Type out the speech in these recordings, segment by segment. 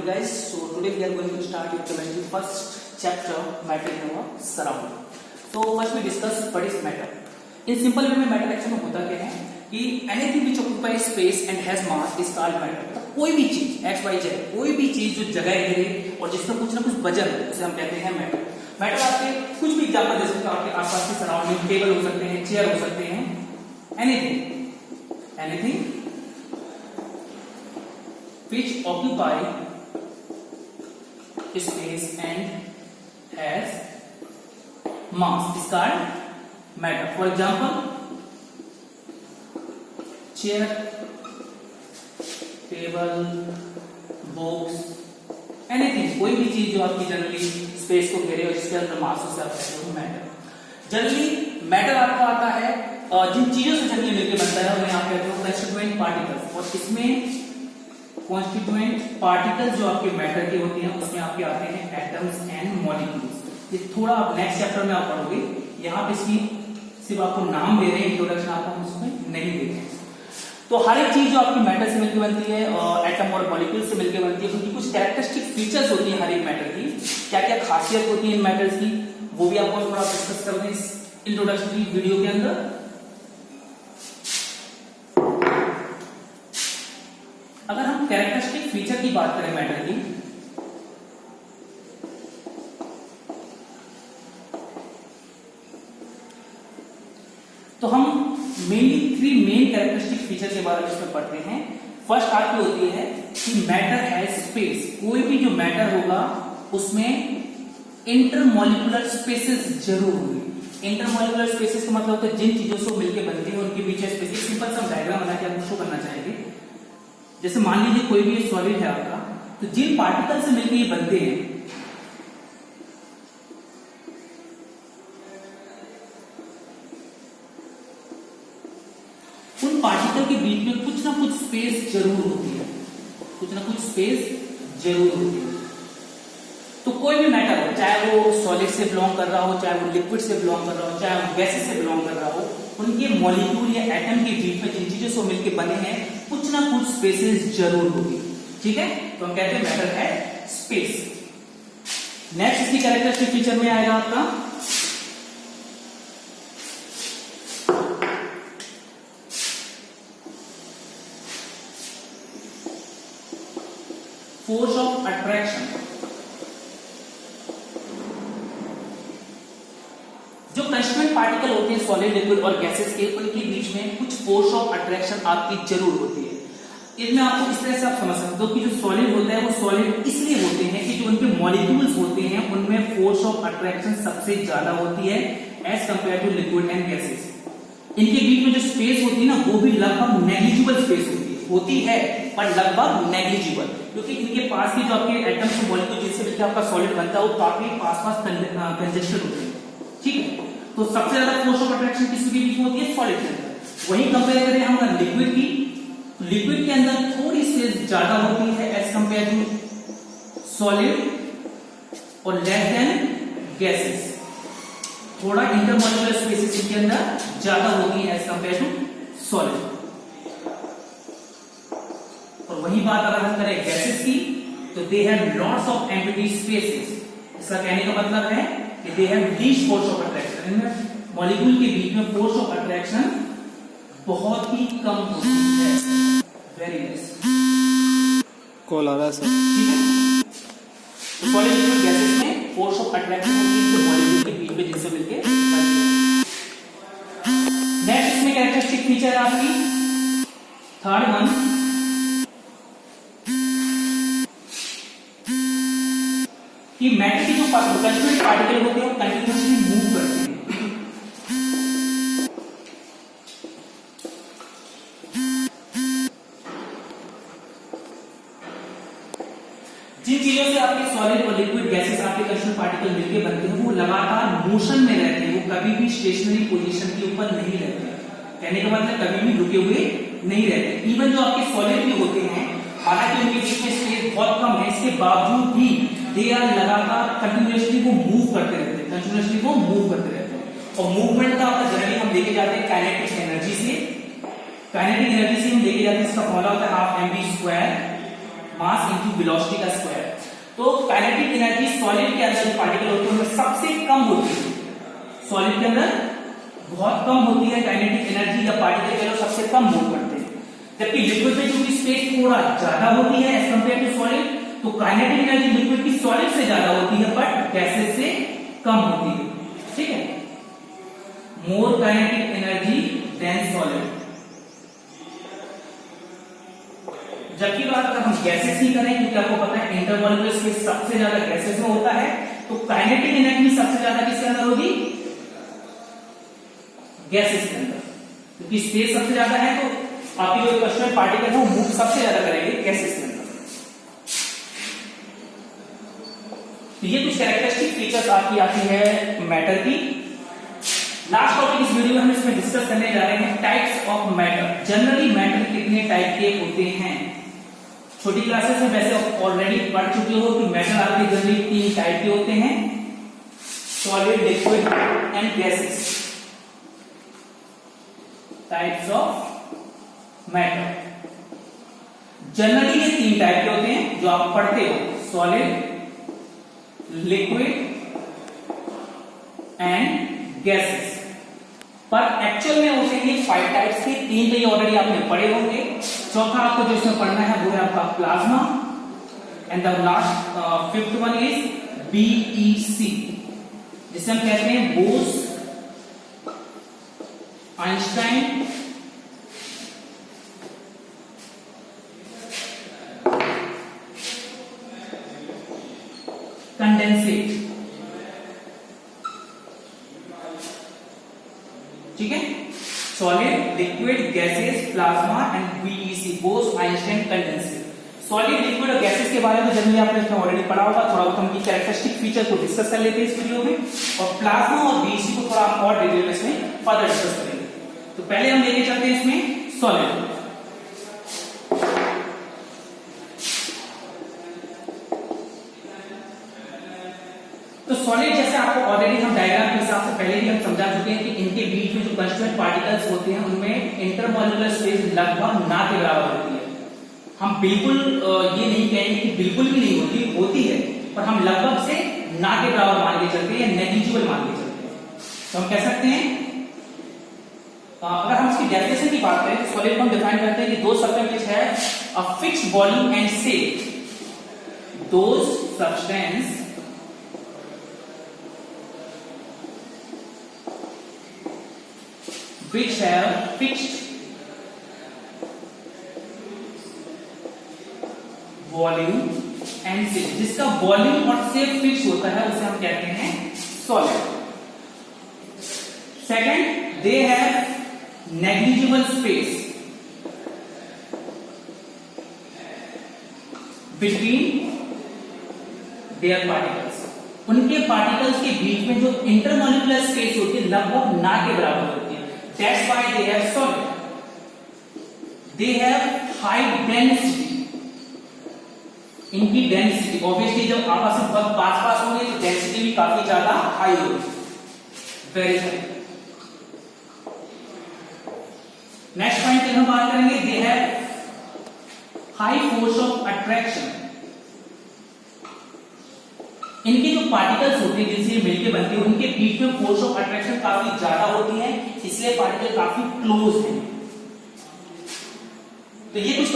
morning guys. So today we are going to start with the 21st chapter, matter in our surrounding. So first we discuss what is matter. In simple way में matter actually में होता क्या है कि anything which occupies space and has mass is called matter. तो कोई भी चीज x y z कोई भी चीज जो जगह घेरे और जिसका कुछ ना कुछ वजन हो उसे हम कहते हैं matter. matter आपके कुछ भी एग्जांपल दे सकते हो, आपके आसपास के सराउंडिंग टेबल हो सकते हैं, चेयर हो सकते हैं, anything which occupy space and has mass is called matter. For example, chair, table, box, anything, कोई भी चीज जो आपकी जनरली स्पेस को घेरे और जिसके अंदर मास उसे आप कहते हो मैटर. जनरली मैटर आपका आता है जिन चीजों से जनरली मिलकर बनता है उन्हें आप कहते हो कंस्टिट्यूएंट पार्टिकल्स. और इसमें कॉन्स्टिट्यूएंट पार्टिकल्स जो आपके मैटर के होते हैं उसमें आपके आते हैं एटम्स एंड मॉलिक्यूल्स. ये थोड़ा आप नेक्स्ट चैप्टर में आप पढ़ोगे. यहाँ पे इसकी सिर्फ आपको नाम दे रहे हैं, इंट्रोडक्शन आपको उसमें नहीं दे रहे हैं. तो हर एक चीज जो आपकी मैटर से मिलकर बनती है और एटम और मॉलिक्यूल से मिलकर बनती है, उनकी कुछ कैरेक्टरिस्टिक फीचर्स होती हैं हर एक मैटर की. क्या क्या खासियत होती है इन मैटर्स की वो भी आपको थोड़ा डिस्कस करते हैं इस इंट्रोडक्शन की वीडियो के अंदर. अगर हम कैरेक्टरिस्टिक फीचर की बात करें मैटर की, तो हम मेनली 3 मेन कैरेक्टरिस्टिक फीचर के बारे में इसमें पढ़ते हैं. फर्स्ट आपकी होती है कि मैटर हैज स्पेस. कोई भी जो मैटर होगा उसमें इंटरमॉलिक्यूलर स्पेसेस जरूर होंगे. इंटरमॉलिक्यूलर स्पेसेस का मतलब होता है जिन चीजों से मिलकर बनती है उनके बीच स्पेस. सिंपल सा डायग्राम बना के आपको शो करना चाहेंगे. जैसे मान लीजिए कोई भी सॉलिड है आपका, तो जिन पार्टिकल से मिलकर ये बनते हैं उन पार्टिकल के बीच में कुछ ना कुछ स्पेस जरूर होती है. कुछ ना कुछ स्पेस जरूर होती है. तो कोई भी मैटर हो, चाहे वो सॉलिड से बिलोंग कर रहा हो, चाहे वो लिक्विड से बिलोंग कर रहा हो, चाहे वो गैसेस से बिलोंग कर रहा हो, उनके मॉलिक्यूल या एटम के बीच में जिन चीजों से मिलकर बने हैं कुछ ना कुछ स्पेसेस जरूर होगी. ठीक है, तो हम कहते हैं मैटर है स्पेस. नेक्स्ट इसकी कैरेक्टरिस्टिक फीचर में आएगा आपका फोर्स ऑफ अट्रैक्शन. जो कंस्टिट्यूएंट पार्टिकल होते हैं सॉलिड, लिक्विड और गैसेस के, उनके बीच में कुछ फोर्स ऑफ अट्रैक्शन आपकी जरूर होती है. इसमें आपको इस तरह से आप समझ सकते हो कि जो सॉलिड होता है वो सॉलिड इसलिए होते हैं कि जो उनके मॉलिक्यूल्स होते हैं उनमें फोर्स ऑफ अट्रैक्शन सबसे ज्यादा होती है as compare to liquid and gases. इनके बीच में जो स्पेस होती है ना वो भी लगभग नेग्लिजिबल स्पेस होती है पर लगभग नेग्लिजिबल, क्योंकि इनके पास की जो आपके एटम्स और मॉलिक्यूल जिससे मिलकर आपका सॉलिड बनता है वो काफी पास कंजेस्टेड होते हैं. ठीक है, तो सबसे ज्यादा फोर्स ऑफ अट्रैक्शन किसके बीच में होती है? सॉलिड के अंदर. वही कंपेयर करें हम लिक्विड की, लिक्विड के अंदर थोड़ी स्पेस ज्यादा होती है एज कंपेयर टू सॉलिड और लेस देन गैसेस. थोड़ा इंटरमॉलिक्यूलर स्पेसेस इनके अंदर ज्यादा होती है एज कंपेयर टू सॉलिड. और वही बात अगर हम करें गैसेस की, तो they have lots of empty spaces. इसका कहने का मतलब है कि they have least force of attraction. इनमें मॉलिक्यूल के बीच में फोर्स ऑफ अट्रैक्शन बहुत ही कम होती है. Very nice. कॉल आ रहा है सर. ठीक है, तो सॉलिड लिक्विड गैसेस में फोर्स ऑफ अट्रैक्शन होती है मॉलिक्यूल के बीच में जिनसे मिलके बनती है. नेक्स्ट इसमें कैरेक्टरिस्टिक फीचर है आपकी थर्ड वन कि मैटर की जो कंस्टिट्यूएंट पार्टिकल होते हैं वो कंटिन्यूअसली मूव करते हैं. जिन चीजों से आपके सॉलिड और लिक्विड गैसेस आपके कंस्टिट्यूएंट पार्टिकल मिलकर बनते हैं वो लगातार मोशन में रहते हैं. वो कभी भी स्टेशनरी पोजीशन के ऊपर नहीं रहते. कहने का मतलब कभी भी रुके हुए नहीं रहते. इवन जो आपके सॉलिड भी होते हैं, हालांकि उनके बीच में स्पेस बहुत कम है, इसके बावजूद भी दे आर लगातार कंटिन्यूअसली वो मूव करते रहते हैं. कंटिन्यूअसली वो मूव करते रहते हैं. और मूवमेंट का जनरली हम लेके जाते हैं काइनेटिक एनर्जी से. काइनेटिक एनर्जी से हम लेके जाते हैं, इसका फॉर्मूला होता है half mv square mass into velocity का स्क्वायर। तो काइनेटिक एनर्जी सॉलिड के अंदर जो पार्टिकल होते हैं उनमें सबसे कम होती है, सॉलिड के अंदर बहुत कम होती है काइनेटिक एनर्जी, या पार्टिकल के अंदर सबसे कम मूव करते हैं। जबकि लिक्विड में जो स्पेस थोड़ा ज्यादा होती है एज कंपेयर टू सॉलिड, तो काइनेटिक एनर्जी लिक्विड की सॉलिड से ज्यादा होती है बट गैसेस से कम होती है। ठीक है, more kinetic energy than solid. जबकि बात अगर हम गैसेस की करें, क्योंकि आपको पता है इंटरमॉलिक्यूलर स्पेस सबसे ज्यादा गैसेस में होता है, तो काइनेटिक एनर्जी सबसे ज्यादा किसके अंदर होगी, गैसेस के अंदर, क्योंकि स्पेस सबसे ज्यादा है। तो आपकी जो क्वेश्चन पार्टिकल है वो मूव सबसे ज्यादा करेंगे गैसेस के अंदर। तो ये कुछ कैरेक्टरिस्टिक फीचर्स आपकी आती है मैटर की। लास्ट टॉपिक इस वीडियो में हम इसमें डिस्कस करने जा रहे हैं types of matter. Generally matter कितने टाइप के होते हैं? छोटी क्लासेस में वैसे ऑलरेडी पढ़ चुके हो कि मैटर आपके जनरली 3 टाइप के होते हैं, solid, liquid and gases. Types of matter generally ये 3 टाइप के होते हैं जो आप पढ़ते हो, सॉलिड, लिक्विड एंड गैसेस। पर एक्चुअल में होते हैं 5 टाइप्स के। 3 तो ये ऑलरेडी आपने पढ़े होंगे। चौथा आपको जो इसमें पढ़ना है वो है आपका plasma, and the last 5th one is BEC, जिसे हम कहते हैं बोस, आइंस्टाइन, कंडेंसेट। ठीक है, solid, liquid, gases, plasma and BEC, Bose, Einstein, condensate. Solid, liquid और गैसेस के बारे में जनरली आपने इसमें ऑलरेडी पढ़ा होगा। थोड़ा बहुत हम इनकी कैरेक्टरिस्टिक फीचर को डिस्कस कर लेते हैं इस वीडियो में, और प्लाज्मा और बीईसी को थोड़ा हम और डिटेल में इसमें फर्दर डिस्कस करेंगे। तो पहले हम लेके चलते हैं इसमें सॉलिड। तो सॉलिड जैसे आपको ऑलरेडी हम डायग्राम के हिसाब से पहले ही हम समझा चुके हैं कि इनके बीच में जो कंस्टिट्यूएंट पार्टिकल्स होते हैं उनमें इंटरमॉलिक्यूलर स्पेस लगभग ना के बराबर होती है। हम बिल्कुल ये नहीं कहेंगे कि बिल्कुल भी नहीं होती, होती है, पर हम लगभग से ना के बराबर मान के चलते हैं, नेग्लिजिबल मान के चलते हैं। तो हम कह सकते हैं, अगर हम इसकी डेफिनेशन की बात करें तो सॉलिड को हम डिफाइन करते हैं कि दो substance which have a fixed volume and shape, those substance which have fixed volume and shape। जिसका वॉल्यूम और शेप फिक्स होता है उसे हम कहते हैं solid. Second, they have negligible space between their particles. उनके पार्टिकल्स के बीच में जो इंटरमॉलिक्यूलर स्पेस होती है लगभग ना के बराबर होती है। That's why they have solid. They have high density. इनकी डेंसिटी ऑब्वियसली जब आपस में बहुत पास होंगे तो डेंसिटी भी काफी ज्यादा हाई होगी, वेरी हाई। नेक्स्ट पॉइंट की हम बात करेंगे, they have high force of attraction. इनके जो पार्टिकल्स होते हैं जिनसे मिलके बनते हैं उनके बीच में फोर्स ऑफ अट्रैक्शन काफी ज्यादा होती है, इसलिए पार्टिकल काफी क्लोज है। तो ये कुछ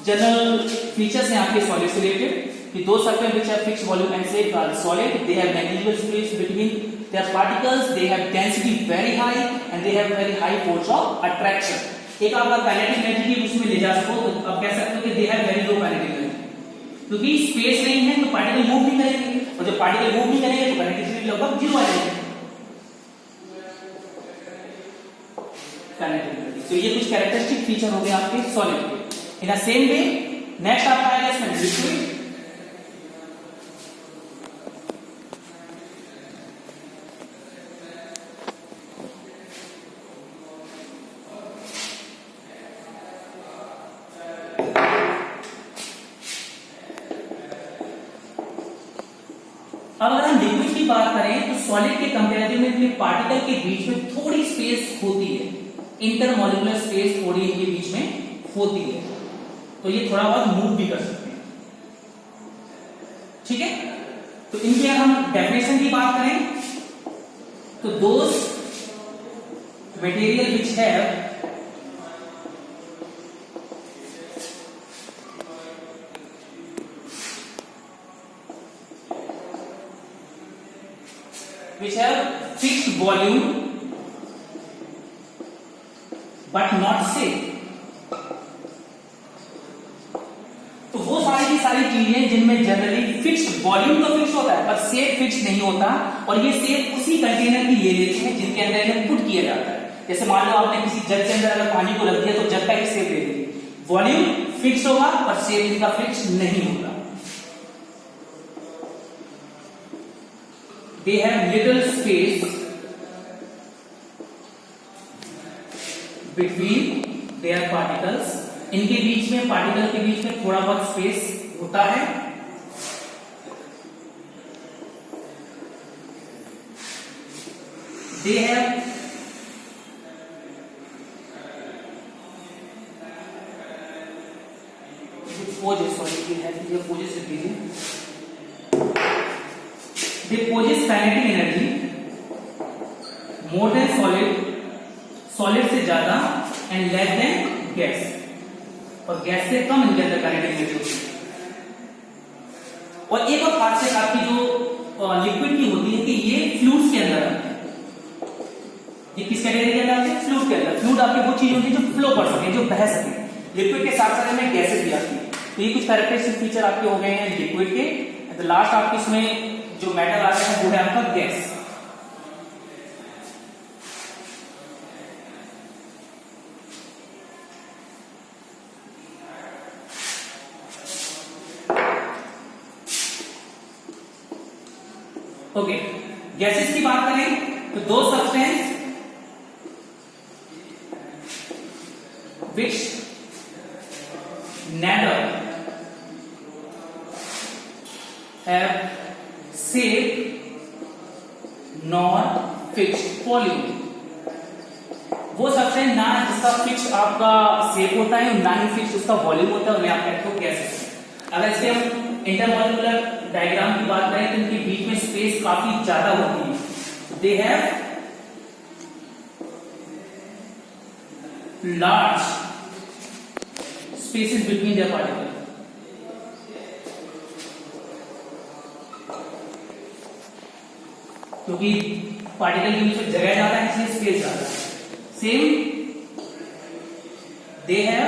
जनरल फीचर्स हैं आपके सॉलिड से रिलेटेड कि दो substance which have fixed volume and shape are solid, they have negligible space between their particles, they have density very high and they have very high force of attraction. एक आप kinetic energy की उसमें ले जा सको तो आप कह सकते हो कि दे have very low kinetic energy, क्योंकि स्पेस नहीं है तो पार्टिकल मूव नहीं करेंगे, और जब पार्टिकल मूव नहीं करेंगे तो काइनेटिसिटी लगभग 0 आ जाएगी। तो ये कुछ कैरेक्टरिस्टिक फीचर हो गए आपके सॉलिड के। In the same way next आपका आएगा इसमें लिक्विड। अब अगर हम लिक्विड की बात करें तो सॉलिड के कंपैरिजन में पार्टिकल के बीच में थोड़ी स्पेस होती है, इंटरमॉलिक्यूलर स्पेस थोड़ी इनके बीच में होती है, तो ये थोड़ा बहुत मूव भी कर सकते हैं। ठीक है, तो इनकी अगर हम डेफिनेशन की बात करें तो those material which have fixed volume but not safe। तो वो सारी की सारी चीजें जिनमें जनरली फिक्स्ड वॉल्यूम तो फिक्स होता है पर सेफ फिक्स नहीं होता, और ये सेफ उसी कंटेनर की ले लेते हैं जिनके अंदर इन्हें पुट किया जाता है। जैसे मान लो आपने किसी जग के अंदर अगर पानी को रख दिया तो जग का एक सेफ ले लीजिए, वॉल्यूम फिक्स होगा पर सेफ इनका फिक्स नहीं होगा। They have little space between their particles। इनके बीच में, पार्टिकल के बीच में थोड़ा बहुत स्पेस होता है। They have They possess kinetic energy more than solid से ज्यादा and less than gas, और गैस से कम इनके अंदर काइनेटिक एनर्जी होती है। और एक और खासियत आपकी जो लिक्विड की होती है कि ये फ्लूइड्स के अंदर आते हैं। ये किस कैटेगरी के अंदर आते हैं? फ्लूइड के अंदर। फ्लूइड आपकी वो चीज होती है जो फ्लो कर सके, जो बह सके। लिक्विड के साथ साथ में गैसेस भी आती है। तो ये कुछ कैरेक्टरिस्टिक फीचर आपके हो गए हैं लिक्विड के। तो लास्ट आपके इसमें जो मेटल आता है वो है आपका गैस। ओके, गैसेस की बात करें तो दो substance which neither have safe nor fixed volume। वो सब्सटेंस ना जिसका फिक्स आपका सेफ होता है ना ही फिक्स उसका वॉल्यूम होता है, उन्हें आप कहते हो गैसेस। अगर इसके हम इंटरमॉलिक्यूलर डायग्राम की बात करें तो इनके बीच में स्पेस काफी ज्यादा होती है। They have large spaces between their particle. क्योंकि पार्टिकल के बीच में जगह ज्यादा है इसलिए स्पेस ज्यादा है। Same they have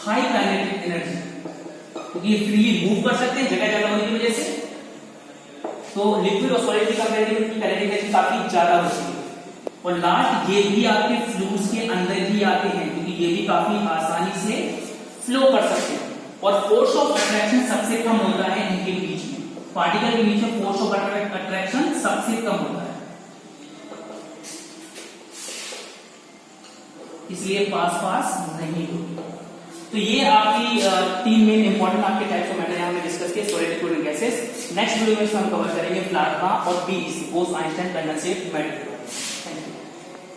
high kinetic energy, क्योंकि ये फ्रीली मूव कर सकते हैं जगह ज्यादा होने की वजह से। तो लिक्विड और सॉलिड की कंपैरिजन की काइनेटिक एनर्जी काफी ज्यादा होती है। और लास्ट ये भी आपके फ्लूइड्स के अंदर ही आते हैं, क्योंकि ये भी काफी आसानी से फ्लो कर सकते हैं। और फोर्स ऑफ अट्रैक्शन सबसे कम होता है इनके बीच में, पार्टिकल के बीच में फोर्स ऑफ अट्रैक्शन सबसे कम होता है, इसलिए पास पास नहीं होती। तो ये आपकी तीन मेन इंपॉर्टेंट आपके टाइप्स ऑफ मैटर हमने डिस्कस किए, solid, liquid and gases. Next video में हम कवर करेंगे प्लाज्मा और पीईसी, बोस-आइंस्टाइन कंडेंसेट मैटर।